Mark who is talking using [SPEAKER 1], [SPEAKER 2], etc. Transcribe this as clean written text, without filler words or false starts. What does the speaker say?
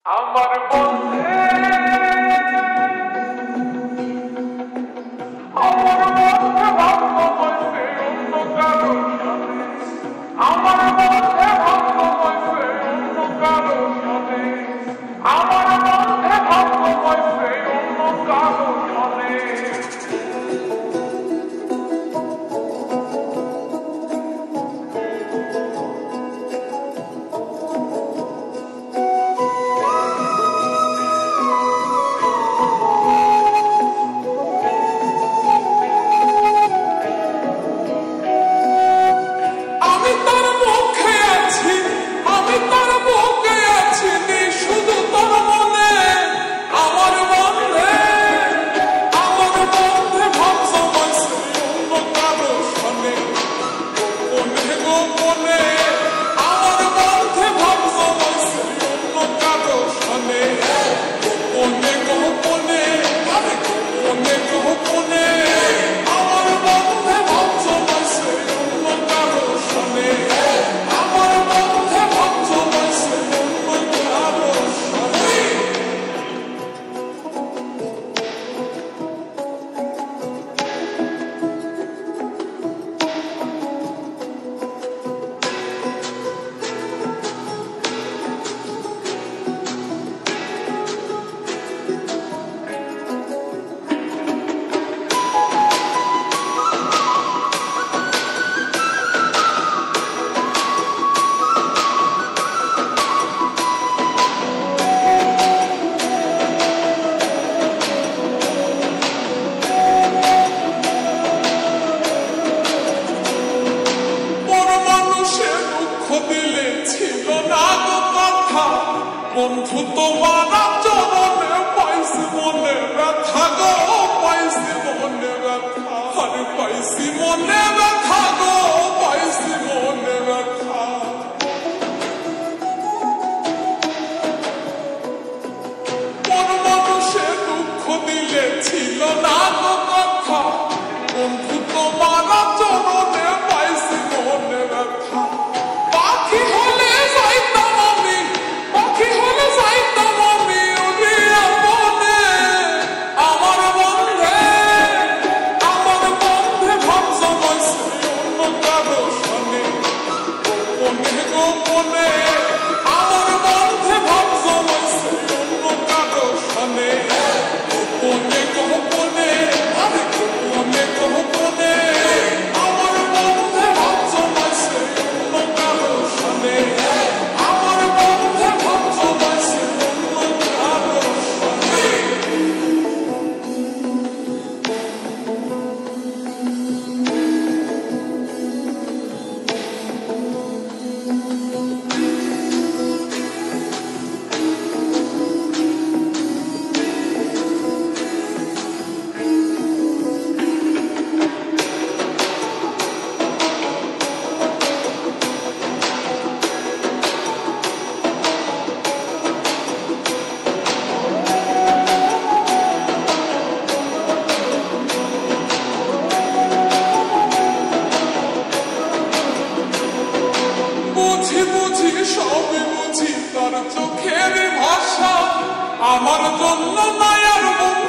[SPEAKER 1] আমার বন্ধে আমার বন্ধে ভাগ্য বসে অন্য কারো সাথে আমার বন্ধে ভাগ্য বসে অন্য কারো সাথে আমার বন্ধে ভাগ্য বসে অন্য কারো সাথে বন্ধু তোমার চরণে পাইছি মনে ব্যথা গো পাইছি মনে ব্যথা আরে পাইছি মনে ব্যথা গো পাইছি মনে ব্যথা কোন মানুষে দুঃখ দিলে ছিল না গো কথা বন্ধু তোমার চরণে পাইছি মনে ব্যথা পাখি হলে যাইতাম আমি পাখি হলে যাইতাম আমি উড়িয়া বনে আমার বন্ধে ভাবছ বসে অন্য কারো সনে গোপনে গোপনে আমার বন্ধে ভাবছ বসে অন্য কারো সনে গোপনে গোপনে আরে গোপনে গোপনে আমার বন্ধে ভাবছ বসে অন্য কারো সনে আমার বন্ধে ভাবছ বসে অন্য কারো সনে বুঝি বুঝি সবই বুঝি তার চোখের ভাষা আমার জন্য মায়ার বন্ধু